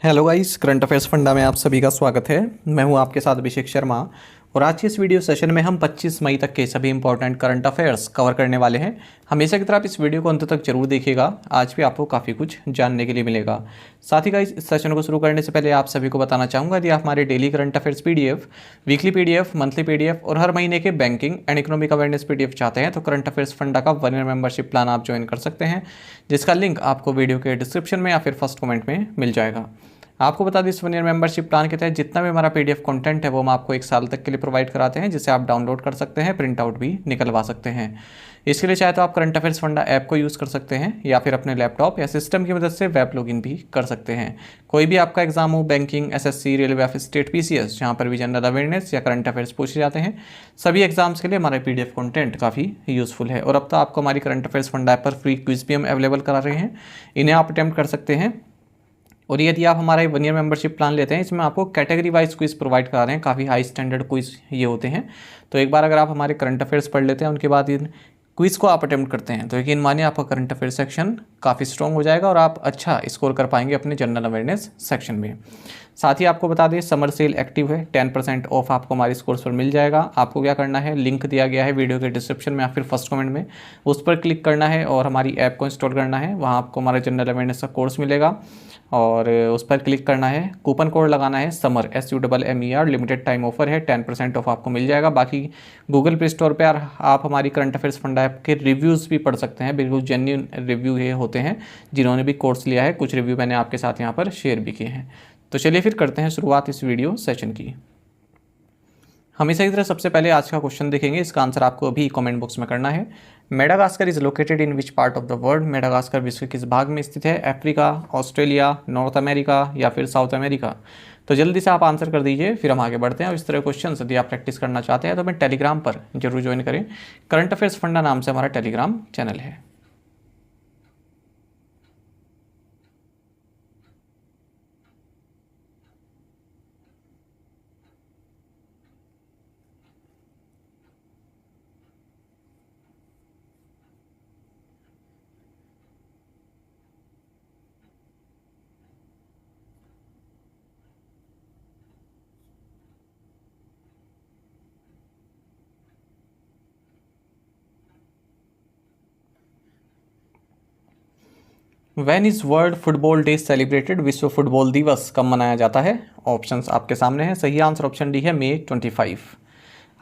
Hello guys, current affairs funda में आप सभी का स्वागत है। मैं हूं आपके साथ अभिषेक शर्मा और आज की इस वीडियो सेशन में हम 25 मई तक के सभी इंपॉर्टेंट करंट अफेयर्स कवर करने वाले हैं। हमेशा की तरह आप इस वीडियो को अंत तक जरूर देखिएगा, आज भी आपको काफ़ी कुछ जानने के लिए मिलेगा। साथ ही गाइस, इस सेशन को शुरू करने से पहले आप सभी को बताना चाहूँगा, यदि आप हमारे daily current affairs PDF, weekly PDF, monthly PDF और हर महीने के banking and economic awareness PDF चाहते हैं तो करंट अफेयर्स फंडा का 1 ईयर मेंबरशिप प्लान आप ज्वाइन कर सकते हैं, जिसका लिंक आपको वीडियो के डिस्क्रिप्शन में या फिर फर्स्ट कमेंट में मिल जाएगा। आपको बता दें, इस 1 ईयर मेंबरशिप प्लान के तहत जितना भी हमारा पीडीएफ कंटेंट है वो हम आपको 1 साल तक के लिए प्रोवाइड कराते हैं, जिसे आप डाउनलोड कर सकते हैं, प्रिंट आउट भी निकलवा सकते हैं। इसके लिए चाहे तो आप करंट अफेयर्स फंडा ऐप को यूज़ कर सकते हैं या फिर अपने लैपटॉप या सिस्टम की मदद से वेब लॉगिन भी कर सकते हैं। कोई भी आपका एग्जाम हो, बैंकिंग, एसएससी, रेलवे या फिर स्टेट पीसीएस, जहाँ पर भी जनरल अवेयरनेस या करंट अफेयर्स पूछे जाते हैं, सभी एग्जाम्स के लिए हमारा पीडीएफ कंटेंट काफ़ी यूजफुल है। और अब तो आपको हमारी करंट अफेयर्स फंडा ऐप पर फ्री क्विज भी हम अवेलेबल करा रहे हैं, इन्हें आप अटेम्प्ट कर सकते हैं। और यदि आप हमारा 1 ईयर मेंबरशिप प्लान लेते हैं, इसमें आपको कैटेगरी वाइज क्विज प्रोवाइड करा रहे हैं, काफ़ी हाई स्टैंडर्ड क्विज ये होते हैं। तो एक बार अगर आप हमारे करंट अफेयर्स पढ़ लेते हैं, उनके बाद इन क्विज को आप अटेम्प्ट करते हैं, तो यकीन मानिए आपका करंट अफेयर सेक्शन काफ़ी स्ट्रॉन्ग हो जाएगा और आप अच्छा स्कोर कर पाएंगे अपने जनरल अवेयरनेस सेक्शन में। साथ ही आपको बता दें, समर सेल एक्टिव है, 10% ऑफ आपको हमारे इस कोर्स पर मिल जाएगा। आपको क्या करना है, लिंक दिया गया है वीडियो के डिस्क्रिप्शन में या फिर फर्स्ट कमेंट में, उस पर क्लिक करना है और हमारी ऐप को इंस्टॉल करना है। वहाँ आपको हमारा जनरल अवेयरनेस का कोर्स मिलेगा और उस पर क्लिक करना है, कूपन कोड लगाना है summer, SUMMER, limited time offer है, 10% ऑफ आपको मिल जाएगा। बाकी गूगल प्ले स्टोर पर आप हमारी करंट अफेयर्स फंडा ऐप के रिव्यूज़ भी पढ़ सकते हैं, बिल्कुल जेन्युइन रिव्यू ये होते हैं जिन्होंने भी कोर्स लिया है। कुछ रिव्यू मैंने आपके साथ यहाँ पर शेयर भी किए हैं। तो चलिए फिर करते हैं शुरुआत इस वीडियो सेशन की। हमेशा की तरह सबसे पहले आज का क्वेश्चन देखेंगे, इसका आंसर आपको अभी कमेंट बॉक्स में करना है। Madagascar is located in which part of the world? Madagascar विश्व के किस भाग में स्थित है? अफ्रीका, ऑस्ट्रेलिया, नॉर्थ अमेरिका या फिर साउथ अमेरिका? तो जल्दी से आप आंसर कर दीजिए, फिर हम आगे बढ़ते हैं। और इस तरह क्वेश्चन यदि आप प्रैक्टिस करना चाहते हैं तो हमें टेलीग्राम पर जरूर ज्वाइन करें। करंट अफेयर्स फंडा नाम से हमारा टेलीग्राम चैनल है। When is world football day celebrated? विश्व फुटबॉल दिवस कब मनाया जाता है? ऑप्शंस आपके सामने हैं। सही आंसर ऑप्शन डी है, May 25।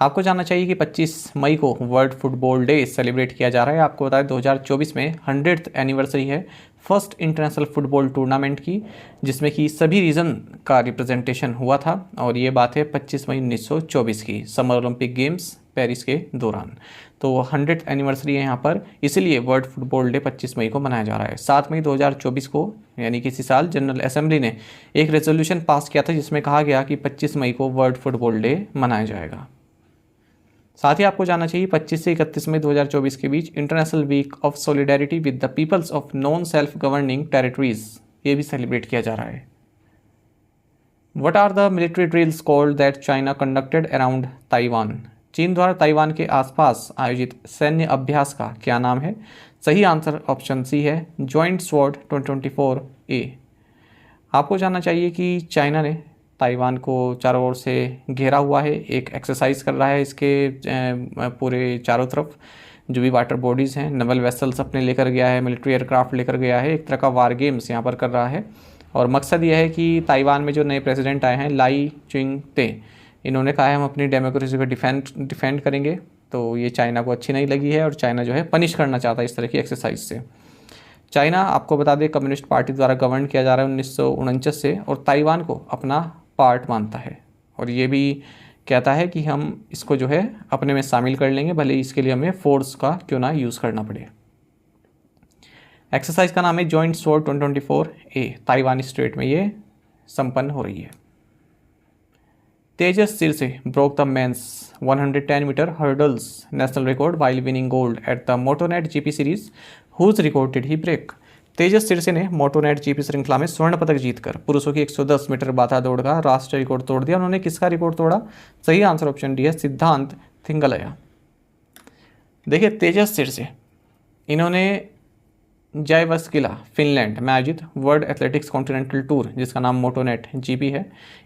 आपको जानना चाहिए कि 25 मई को वर्ल्ड फुटबॉल डे सेलिब्रेट किया जा रहा है। आपको बताएं 2024 में 100th एनिवर्सरी है फर्स्ट इंटरनेशनल फुटबॉल टूर्नामेंट की, जिसमें कि सभी रीजन का रिप्रेजेंटेशन हुआ था। और ये बात है 25 मई 1924 की, समर ओलंपिक गेम्स पेरिस के दौरान। तो 100th एनिवर्सरी है यहाँ पर, इसीलिए वर्ल्ड फुटबॉल डे 25 मई को मनाया जा रहा है। 7 मई 2024 को यानी कि इसी साल जनरल असेंबली ने एक रेजोल्यूशन पास किया था, जिसमें कहा गया कि 25 मई को वर्ल्ड फुटबॉल डे मनाया जाएगा। साथ ही आपको जानना चाहिए 25 से 31 मई 2024 के बीच international week of solidarity with the peoples of non self governing territories ये भी सेलिब्रेट किया जा रहा है। What are the military drills called that China conducted around Taiwan? चीन द्वारा ताइवान के आसपास आयोजित सैन्य अभ्यास का क्या नाम है? सही आंसर ऑप्शन सी है, जॉइंट स्वॉर्ड 2024A। आपको जानना चाहिए कि चाइना ने ताइवान को चारों ओर से घेरा हुआ है, एक एक्सरसाइज कर रहा है इसके पूरे चारों तरफ। जो भी वाटर बॉडीज़ हैं, नवल वेसल्स अपने लेकर गया है, मिलिट्री एयरक्राफ्ट लेकर गया है, एक तरह का वार गेम्स यहाँ पर कर रहा है। और मकसद यह है कि ताइवान में जो नए प्रेसिडेंट आए हैं, लाई चिंग-ते, इन्होंने कहा है हम अपनी डेमोक्रेसी को डिफेंड करेंगे। तो ये चाइना को अच्छी नहीं लगी है और चाइना जो है पनिश करना चाहता है इस तरह की एक्सरसाइज से। चाइना, आपको बता दें, कम्युनिस्ट पार्टी द्वारा गवर्न किया जा रहा है 1949 से, और ताइवान को अपना पार्ट मानता है और ये भी कहता है कि हम इसको जो है अपने में शामिल कर लेंगे, भले ही इसके लिए हमें फोर्स का क्यों ना यूज़ करना पड़े। एक्सरसाइज का नाम है joint sword 2024A, Taiwan straight में ये संपन्न हो रही है। Tejas Sirse broke the men's 110 metre hurdles national record while winning gold at the Motonet GP series. Whose record did he break? तेजस सिरसे ने मोटोनेट जीपी श्रृंखला में स्वर्ण पदक जीतकर पुरुषों की 110 मीटर बाधा दौड़ का राष्ट्रीय रिकॉर्ड तोड़ दिया। उन्होंने किसका रिकॉर्ड तोड़ा? सही आंसर ऑप्शन डी है, सिद्धांत थिंगलया। देखिए, तेजस सिरसे, इन्होंने जायवस्किला फिनलैंड में आयोजित वर्ल्ड एथलेटिक्स कॉन्टिनेंटल टूर जिसका नाम मोटोनेट जीपी है,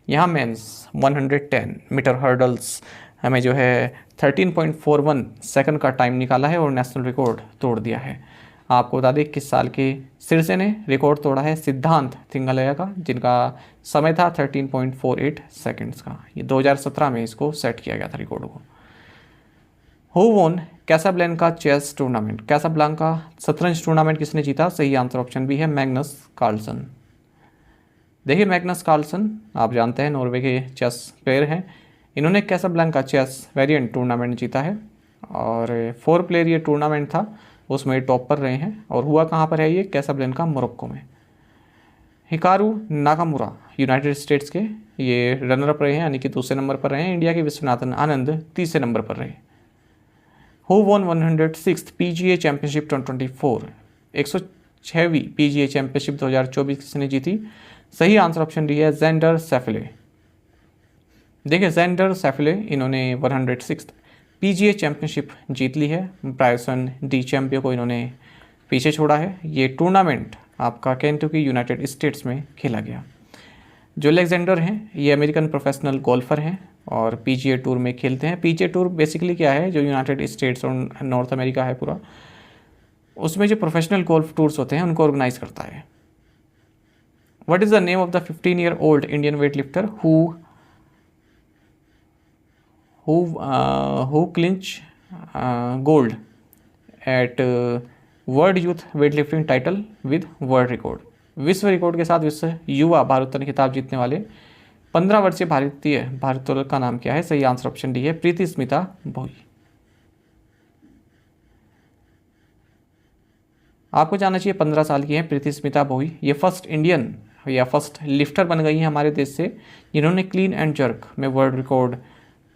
यहाँ मेंस 110 मीटर हर्डल्स हमें जो है 13.41 सेकंड का टाइम निकाला है और नेशनल रिकॉर्ड तोड़ दिया है। आपको बता दें किस साल के सिरसे ने रिकॉर्ड तोड़ा है, सिद्धांत थिंगालया का, जिनका समय था 13.48 सेकंड्स का। ये 2017 में इसको सेट किया गया था रिकॉर्ड को। हु वोन कैसाब्लैंका चेस टूर्नामेंट, कैसाब्लैंका शतरंज टूर्नामेंट किसने जीता? सही आंसर ऑप्शन बी है मैग्नस कार्लसन। देखिए मैग्नस कार्लसन आप जानते हैं नॉर्वे के चेस प्लेयर हैं। इन्होंने कैसाब्लैंका चेस वेरिएंट टूर्नामेंट जीता है और 4 प्लेयर ये टूर्नामेंट था, उसमें टॉप पर रहे हैं। और हुआ कहाँ पर है ये? कैसाब्लैंका मोरक्को में। हिकारू नाकामुरा यूनाइटेड स्टेट्स के ये रनर अप रहे हैं, यानी कि दूसरे नंबर पर रहे हैं। इंडिया के विश्वनाथन आनंद तीसरे नंबर पर रहे। Who won 106th PGA championship 2024, 106वीं PGA championship 2024 किसने जीती? सही आंसर ऑप्शन डी है जेंडर सेफले। देखिए जेंडर सेफले इन्होंने 106th PGA चैंपियनशिप जीत ली है। ब्रायसन डी चैम्पियन को इन्होंने पीछे छोड़ा है। ये टूर्नामेंट आपका केंटकी यूनाइटेड स्टेट्स में खेला गया। जो अलेक्जेंडर हैं ये अमेरिकन प्रोफेशनल गोल्फर हैं और PGA टूर में खेलते हैं। PGA टूर बेसिकली क्या है, जो यूनाइटेड स्टेट्स और नॉर्थ अमेरिका है पूरा, उसमें जो प्रोफेशनल गोल्फ टूर्स होते हैं उनको ऑर्गेनाइज करता है। What is the name of the 15-year-old Indian weight lifter who clinched gold at world youth weight lifting title with world record? विश्व रिकॉर्ड के साथ विश्व युवा भारतोत्तोलन खिताब जीतने वाले 15 वर्षीय भारतीय भारोत्तोलक का नाम क्या है? सही आंसर ऑप्शन डी है प्रीति स्मिता भोई। आपको जानना चाहिए 15 साल की हैं प्रीति स्मिता भोई। ये फर्स्ट इंडियन या फर्स्ट लिफ्टर बन गई हैं हमारे देश से जिन्होंने क्लीन एंड जर्क में वर्ल्ड रिकॉर्ड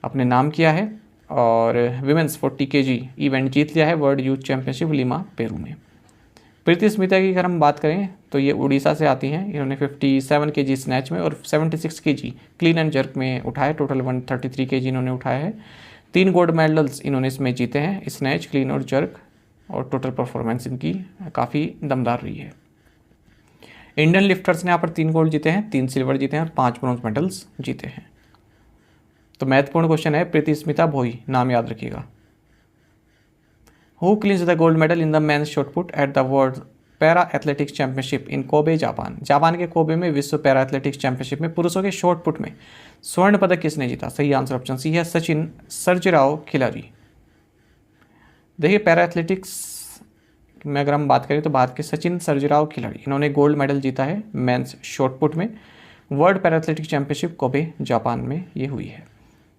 अपने नाम किया है और विमेंस 40 kg इवेंट जीत लिया है world youth championship Lima Peru में। प्रीति स्मिता की अगर हम बात करें तो ये उड़ीसा से आती हैं। इन्होंने 57 kg स्नैच में और 76 kg क्लीन एंड जर्क में उठाए, टोटल 133 kg इन्होंने उठाया है। 3 गोल्ड मेडल्स इन्होंने इसमें जीते हैं, स्नैच, क्लीन और जर्क, और टोटल परफॉर्मेंस इनकी काफ़ी दमदार रही है। इंडियन लिफ्टर्स ने यहाँ पर 3 गोल्ड जीते हैं, 3 सिल्वर जीते हैं और 5 ब्रॉन्ज मेडल्स जीते हैं। तो महत्वपूर्ण क्वेश्चन है, प्रीति स्मिता भोई नाम याद रखिएगा। Who clinch the gold medal in the men's shot put at the world para athletics championship in Kobe Japan? Japan के कोबे में विश्व पैरा एथलेटिक्स चैंपियनशिप में पुरुषों के शॉटपुट में स्वर्ण पदक किसने जीता? सही आंसर ऑप्शन सी है सचिन सर्जेराव खिलाड़ी। देखिए पैरा एथलेटिक्स में अगर हम बात करें तो भारत के सचिन सर्जेराव खिलाड़ी, इन्होंने गोल्ड मेडल जीता है मेंस शॉटपुट में। World para athletics championship Kobe Japan में ये हुई है।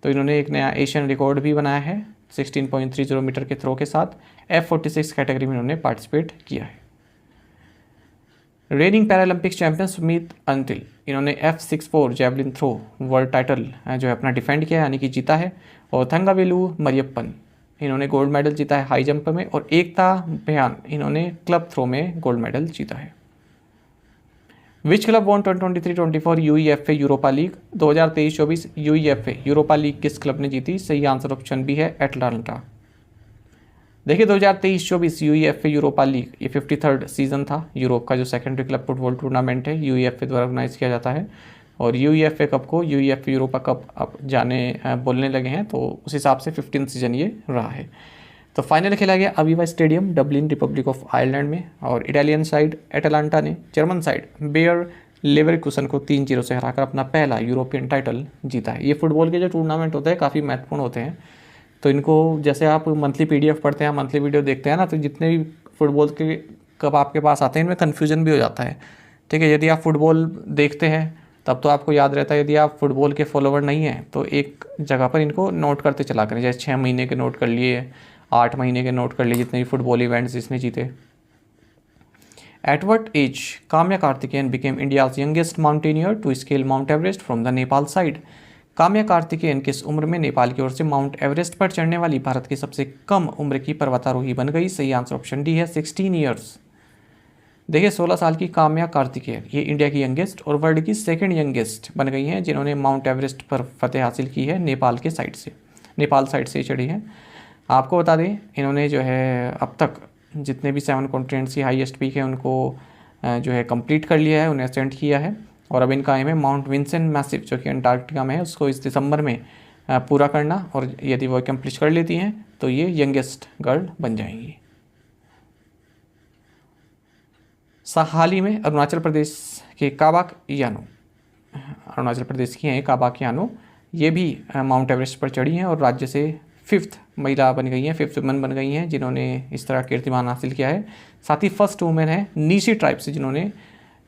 तो इन्होंने एक नया एशियन रिकॉर्ड भी बनाया है 16.30 मीटर के थ्रो के साथ। F46 कैटेगरी में इन्होंने पार्टिसिपेट किया है। Raining Paralympics champion Sumit Antil, इन्होंने F64 javelin throw world title जो है अपना डिफेंड किया यानी कि जीता है। और थंगावेलु मरियप्पन, इन्होंने गोल्ड मेडल जीता है हाई जंप में। और एकता भयान, इन्होंने क्लब थ्रो में गोल्ड मेडल जीता है। Which club won 2023-24 UEFA Europa League? 2023-24 UEFA Europa League किस क्लब ने जीती? सही आंसर ऑप्शन बी है एटलांटा। देखिए 2023-24 UEFA यूरोपा लीग ये 53rd सीजन था। यूरोप का जो सेकेंडरी क्लब फुटबॉल टूर्नामेंट है UEFA द्वारा ऑर्गेनाइज किया जाता है। और UEFA कप को UEFA यूरोपा कप अब बोलने लगे हैं, तो उस हिसाब से 15th सीजन ये रहा है। तो फाइनल खेला गया Aviva stadium Dublin Republic of Ireland में और इटालियन साइड एटलांटा ने जर्मन साइड बेयर लेवरकुसन को 3-0 से हराकर अपना पहला यूरोपियन टाइटल जीता है। ये फुटबॉल के जो टूर्नामेंट होते हैं काफ़ी महत्वपूर्ण होते हैं। तो इनको जैसे आप मंथली PDF पढ़ते हैं, मंथली वीडियो देखते हैं ना, तो जितने भी फुटबॉल के कब आपके पास आते हैं इनमें कन्फ्यूजन भी हो जाता है। ठीक है, यदि आप फुटबॉल देखते हैं तब तो आपको याद रहता है, यदि आप फुटबॉल के फॉलोवर नहीं हैं तो एक जगह पर इनको नोट करते चला करें। जैसे 6 महीने के नोट कर लिए, 8 महीने के नोट कर लिए, जितने भी फुटबॉल इवेंट्स जिसने जीते। At what age Kamya Karthikeyan became India's youngest mountaineer to scale Mount Everest from the Nepal side? Kamya Karthikeyan किस उम्र में नेपाल की ओर से माउंट एवरेस्ट पर चढ़ने वाली भारत की सबसे कम उम्र की पर्वतारोही बन गई? सही आंसर ऑप्शन डी है 16 ईयर्स। देखिए 16 साल की काम्या कार्तिकेयन ये इंडिया की यंगेस्ट और वर्ल्ड की सेकंड यंगेस्ट बन गई हैं जिन्होंने माउंट एवरेस्ट पर फतेह हासिल की है नेपाल साइड से चढ़ी हैं। आपको बता दें इन्होंने जो है अब तक जितने भी 7 कॉन्टिनेंट्स हाईएस्ट पीक है उनको जो है कंप्लीट कर लिया है, उन्हें असेंड किया है। और अब इनका एम है माउंट विंसेंट मैसिव जो कि अंटार्कटिका में है, उसको इस दिसंबर में पूरा करना, और यदि वो कंप्लीट कर लेती हैं तो ये यंगेस्ट गर्ल बन जाएंगी। हाल ही में अरुणाचल प्रदेश के काबाक यानो, अरुणाचल प्रदेश की हैं काबाक यानो, ये भी माउंट एवरेस्ट पर चढ़ी हैं और राज्य से 5th महिला बन गई हैं, 5th वुमेन बन गई हैं जिन्होंने इस तरह कीर्तिमान हासिल किया है। साथ ही फर्स्ट वुमेन है नीसी ट्राइब से जिन्होंने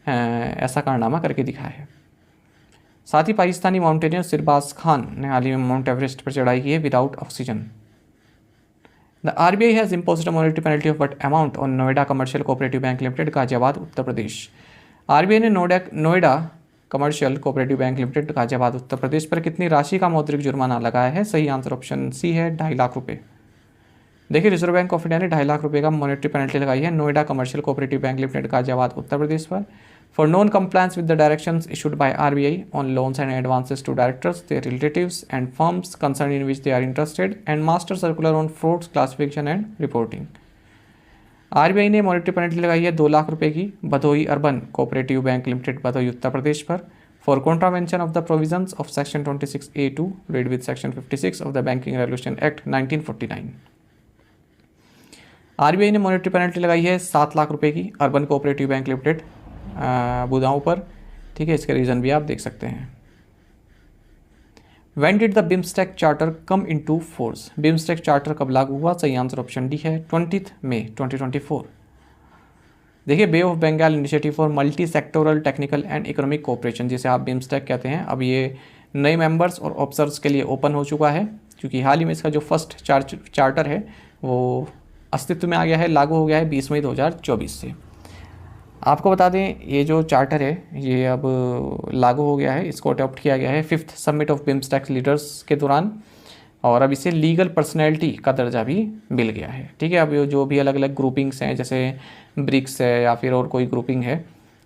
ऐसा कारनामा करके दिखाया है। साथ ही पाकिस्तानी माउंटेनियर सिरबाज खान ने हाल ही में माउंट एवरेस्ट पर चढ़ाई की है without oxygen. The RBI has imposed a monetary penalty of what amount on Noida commercial cooperative bank limited Ghaziabad Uttar Pradesh. RBI ने Noida commercial cooperative bank limited Ghaziabad Uttar Pradesh पर कितनी राशि का मौद्रिक जुर्माना लगाया है? सही आंसर ऑप्शन सी है 2.5 लाख रुपये। देखिए, रिजर्व बैंक ऑफ इंडिया ने 2.5 लाख रुपये का मॉनेटरी पेनल्टी लगाई है Noida commercial cooperative bank limited Ghaziabad Uttar Pradesh पर for non compliance with the directions issued by RBI on loans and advances to directors, their relatives and firms concern in which they are interested and master circular on frauds classification and reporting. RBI ने monetary penalty लगाई है 2 लाख रुपये की Bhadohi urban cooperative bank limited Bhadohi Uttar Pradesh पर for contravention of the provisions of section 26A2 read with section 56 of the banking regulation act 1949। RBI ने monetary penalty लगाई है 7 लाख रुपए की अर्बन कोऑपरेटिव बैंक लिमिटेड बुदाऊं पर। ठीक है, इसके रीज़न भी आप देख सकते हैं। When did the BIMSTEC charter come into force? BIMSTEC charter कब लागू हुआ? सही आंसर ऑप्शन डी है 20 मई 2024। देखिए, bay of Bengal initiative for multi sectoral technical and economic cooperation जिसे आप BIMSTEC कहते हैं, अब ये नए मेंबर्स और ऑफिसर्स के लिए ओपन हो चुका है, क्योंकि हाल ही में इसका जो फर्स्ट चार्टर है वो अस्तित्व में आ गया है, लागू हो गया है 20 मई 2024 से। आपको बता दें, ये जो चार्टर है ये अब लागू हो गया है, इसको अडॉप्ट किया गया है 5th summit of BIMSTEC leaders के दौरान, और अब इसे लीगल पर्सनैलिटी का दर्जा भी मिल गया है। ठीक है, अब ये जो भी अलग अलग ग्रुपिंग्स हैं जैसे ब्रिक्स है या फिर और कोई ग्रुपिंग है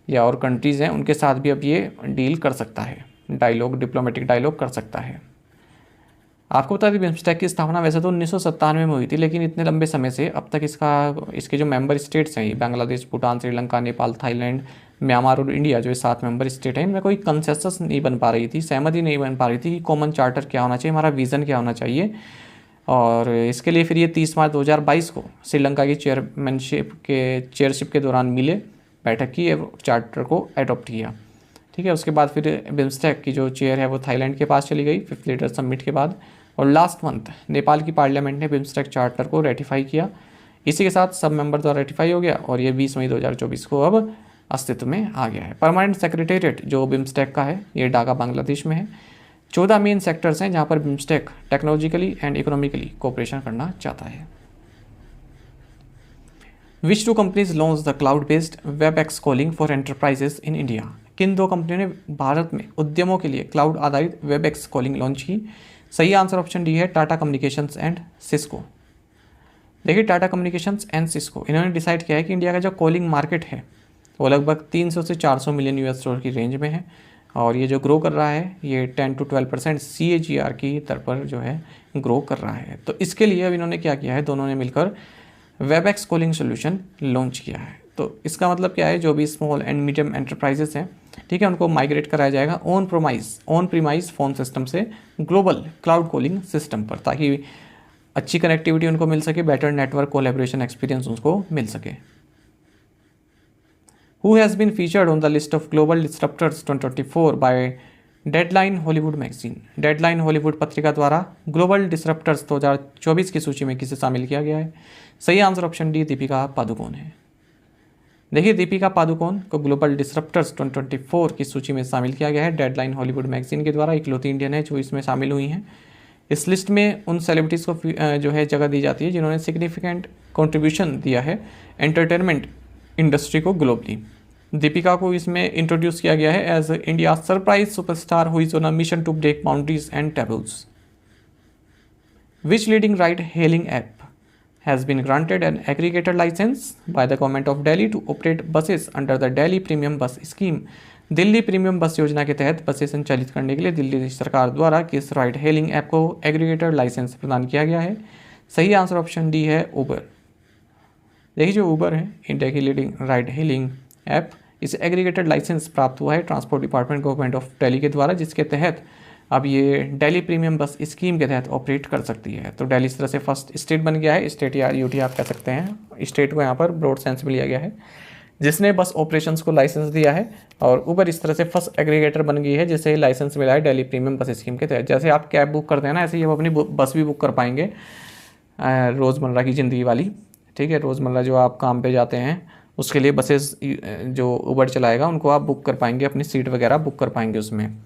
या और कंट्रीज़ हैं, उनके साथ भी अब ये डील कर सकता है, डिप्लोमेटिक डायलॉग कर सकता है। आपको बता दें, BIMSTEC की स्थापना वैसे तो 1997 में हुई थी, लेकिन इतने लंबे समय से अब तक इसके जो मेंबर स्टेट्स हैं बांग्लादेश, भूटान, श्रीलंका, नेपाल, थाईलैंड, म्यांमार और इंडिया, जो 7 मेंबर स्टेट हैं, इनमें कोई कंसेंसस नहीं बन पा रही थी, सहमति नहीं बन पा रही थी कि कॉमन चार्टर क्या होना चाहिए, हमारा विज़न क्या होना चाहिए। और इसके लिए फिर ये 30 मार्च 2022 को श्रीलंका की चेयरशिप के दौरान मिले, बैठक की, चार्टर को एडॉप्ट किया। ठीक है, उसके बाद फिर BIMSTEC की जो चेयर है वो थाईलैंड के पास चली गई 5th लीडर समिट के बाद, और लास्ट मंथ नेपाल की पार्लियामेंट ने BIMSTEC चार्टर को रेटिफाई किया। इसी के साथ सब मेंबर द्वारा रेटिफाई हो गया और ये 20 मई 2024 को अब अस्तित्व में आ गया है। परमानेंट सेक्रेटेरिएट जो BIMSTEC का है ये ढाका बांग्लादेश में है। 14 मेन सेक्टर्स हैं जहाँ पर BIMSTEC technologically and economically cooperation करना चाहता है। विच 2 companies launch the cloud based WebEx calling for enterprises in India? किन 2 कंपनियों ने भारत में उद्यमों के लिए क्लाउड आधारित WebEx कॉलिंग लॉन्च की? सही आंसर ऑप्शन डी है टाटा कम्युनिकेशंस एंड सिस्को। देखिए, टाटा कम्युनिकेशंस एंड सिस्को इन्होंने डिसाइड किया है कि इंडिया का जो कॉलिंग मार्केट है वो लगभग 300 से 400 मिलियन $US की रेंज में है, और ये जो ग्रो कर रहा है ये 10 to 12% CAGR की दर पर जो है ग्रो कर रहा है। तो इसके लिए अब इन्होंने क्या किया है, दोनों ने मिलकर WebEx कॉलिंग सोल्यूशन लॉन्च किया है। तो इसका मतलब क्या है, जो भी स्मॉल एंड मीडियम एंटरप्राइजेस हैं, ठीक है, उनको माइग्रेट कराया जाएगा ऑन प्रीमाइज फ़ोन सिस्टम से ग्लोबल क्लाउड कॉलिंग सिस्टम पर, ताकि अच्छी कनेक्टिविटी उनको मिल सके, बेटर नेटवर्क कोलैबोरेशन एक्सपीरियंस उनको मिल सके। Who has been featured on the list of global disruptors 2024 by Deadline Hollywood magazine? Deadline Hollywood पत्रिका द्वारा ग्लोबल डिस्रप्टर्स 2024 की सूची में किसे शामिल किया गया है? सही answer option D Deepika Padukone है। देखिए, दीपिका पादुकोण को ग्लोबल डिस्रप्टर्स 2024 की सूची में शामिल किया गया है डेडलाइन हॉलीवुड मैगजीन के द्वारा। इकलौती इंडियन है जो इसमें शामिल हुई हैं। इस लिस्ट में उन सेलिब्रिटीज़ को जो है जगह दी जाती है जिन्होंने सिग्निफिकेंट कंट्रीब्यूशन दिया है एंटरटेनमेंट इंडस्ट्री को ग्लोबली। दीपिका को इसमें इंट्रोड्यूस किया गया है as India surprise superstar who is on a mission to break boundaries and tables. Which leading ride hailing app has been granted an aggregator license by the government of Delhi to operate buses under the Delhi Premium Bus Scheme? Delhi premium बस योजना के तहत बसें संचालित करने के लिए दिल्ली सरकार द्वारा किस राइड हेलिंग ऐप को एग्रीगेटर लाइसेंस प्रदान किया गया है? सही आंसर ऑप्शन डी है उबर। देखिए जो ऊबर है, इंडिया की लीडिंग राइड हेलिंग ऐप, इसे एग्रीगेटेड लाइसेंस प्राप्त हुआ है transport department government of Delhi के द्वारा, जिसके तहत अब ये दिल्ली प्रीमियम बस स्कीम के तहत ऑपरेट कर सकती है। तो दिल्ली इस तरह से फर्स्ट स्टेट बन गया है, स्टेट या यूटी आप कह सकते हैं, स्टेट को यहाँ पर ब्रॉड सेंस में लिया गया है, जिसने बस ऑपरेशंस को लाइसेंस दिया है। और ऊबर इस तरह से फर्स्ट एग्रीगेटर बन गई है जिसे लाइसेंस मिला है दिल्ली प्रीमियम बस स्कीम के तहत। जैसे आप कैब बुक करते हैं ना, ऐसे ही आप अपनी बस भी बुक कर पाएंगे, रोज़मर्रा की ज़िंदगी वाली, ठीक है। रोज़मर्रा जो आप काम पे जाते हैं उसके लिए बसेस जो ऊबर चलाएगा उनको आप बुक कर पाएंगे, अपनी सीट वगैरह बुक कर पाएंगे उसमें,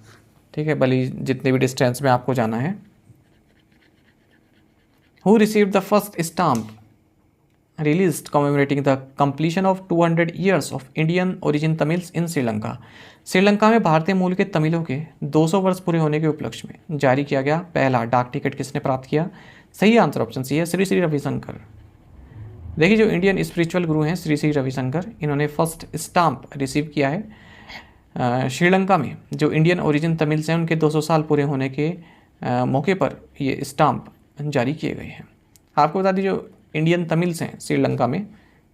ठीक है, भले जितने भी डिस्टेंस में आपको जाना है। Who received the first stamp released commemorating the completion of 200 years of Indian origin Tamils in Sri Lanka. Sri Lanka में भारतीय मूल के तमिलों के 200 वर्ष पूरे होने के उपलक्ष्य में जारी किया गया पहला डाक टिकट किसने प्राप्त किया? सही आंसर ऑप्शन सी है, श्री श्री रविशंकर। देखिए जो इंडियन स्पिरिचुअल गुरु हैं श्री श्री रविशंकर, इन्होंने फर्स्ट स्टाम्प रिसीव किया है श्रीलंका में। जो इंडियन ओरिजिन तमिल्स हैं उनके 200 साल पूरे होने के मौके पर ये स्टाम्प जारी किए गए हैं। आपको बता दीजिए जो इंडियन तमिल्स हैं श्रीलंका में,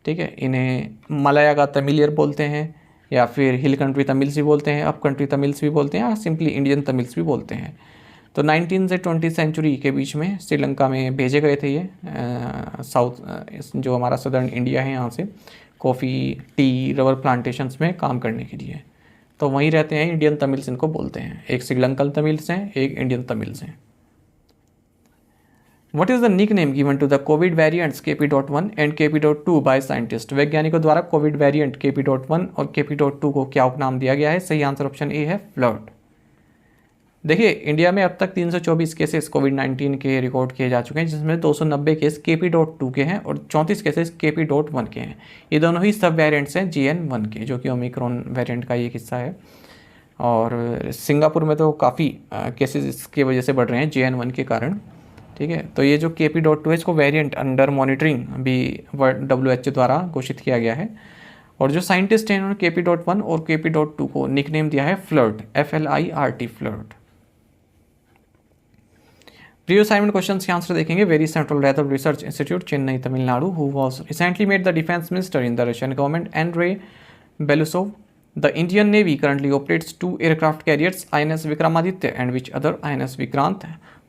ठीक है, इन्हें मलयागा तमिलियर बोलते हैं या फिर हिल कंट्री तमिल्स भी बोलते हैं, अप कंट्री तमिल्स भी बोलते हैं, या सिंपली इंडियन तमिल्स भी बोलते हैं। तो 19 से 20 सेंचुरी के बीच में श्रीलंका में भेजे गए थे ये साउथ जो हमारा सदर्न इंडिया है, यहाँ से कॉफ़ी टी रबर प्लांटेशंस में काम करने के लिए। तो वहीं रहते हैं इंडियन तमिल्स, इनको बोलते हैं। एक श्रीलंकन तमिल्स हैं, एक इंडियन तमिल्स हैं। What is the nickname given to the COVID variants KP.1 and KP.2 by scientists? वैज्ञानिकों द्वारा कोविड वेरिएंट KP.1 और KP.2 को क्या उपनाम दिया गया है? सही आंसर ऑप्शन ए है, फ्लड। देखिए इंडिया में अब तक 324 केसेस कोविड-19 के रिकॉर्ड किए जा चुके हैं, जिसमें 290 केस KP.2 के हैं और 34 केसेस KP.1 के हैं। ये दोनों ही सब वेरिएंट्स हैं JN.1 के, जो कि ओमिक्रॉन वेरिएंट का ये हिस्सा है। और सिंगापुर में तो काफ़ी केसेस इसकी वजह से बढ़ रहे हैं JN.1 के कारण, ठीक है। तो ये जो KP.2 है इसको वेरिएंट अंडर मॉनिटरिंग भी WHO द्वारा घोषित किया गया है। और जो साइंटिस्ट हैं इन्होंने KP.1 और KP.2 को निकनेम दिया है flirt, FLIRT, flirt. Previous assignment questions के आंसर देखेंगे। Very central rather research institute, Chennai, Tamil Nadu, who was recently made the defence minister in the Russian government, Andrei Belousov. The Indian Navy currently operates 2 aircraft carriers, INS Vikramaditya and which other? INS Vikrant.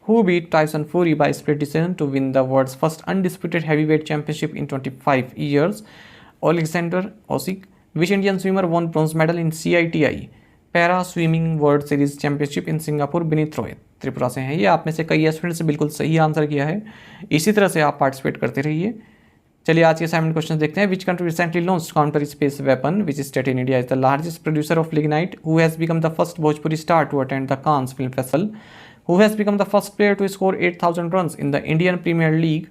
Who beat Tyson Fury by split decision to win the world's first undisputed heavyweight championship in 25 years? Alexander Usyk. Which Indian swimmer won bronze medal in CITI Para Swimming World Series Championship in Singapore? Vinit Roy, Tripura से हैं। ये आप में से कई students ने बिल्कुल सही आंसर किया है। इसी तरह से आप पार्टिसिपेट करते रहिए। चलिए आज के असाइनमेंट क्वेश्चन देखते हैं। Which country recently launched counter space weapon? Which state in India is the largest producer of lignite? Who has become the first Bhojpuri star to attend the Cannes film festival? Who has become the first player to score 8,000 runs in the Indian Premier League?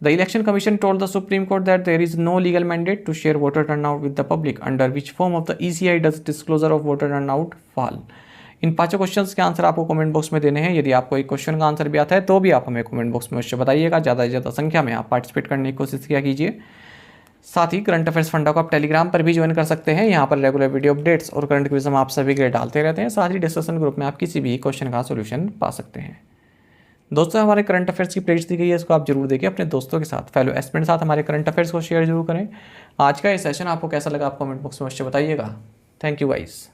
The Election Commission told the Supreme Court that there is no legal mandate to share voter turnout with the public. Under which form of the ECI does disclosure of voter turnout fall? इन पांचों questions के answer आपको comment box में देने हैं। यदि आपको एक question का आंसर भी आता है तो भी आप हमें कमेंट बॉक्स में उससे बताइएगा। ज़्यादा से ज़्यादा संख्या में आप पार्टिसिपेट करने की कोशिश किया कीजिए। साथ ही करंट अफेयर्स फंडा को आप टेलीग्राम पर भी ज्वाइन कर सकते हैं। यहाँ पर रेगुलर वीडियो अपडेट्स और करंट क्विज हम आप सभी के लिए डालते रहते हैं। साथ ही डिस्कशन ग्रुप में आप किसी भी क्वेश्चन का सोल्यूशन पा सकते हैं। दोस्तों हमारे करंट अफेयर्स की प्लेलिस्ट दी गई है, इसको आप जरूर देखिए। अपने दोस्तों के साथ, फेलो एस्पिरेंट साथ हमारे करंट अफेयर्स को शेयर जरूर करें। आज का ये सेशन आपको कैसा लगा आप कमेंट बॉक्स में अवश्य बताइएगा। Thank you guys.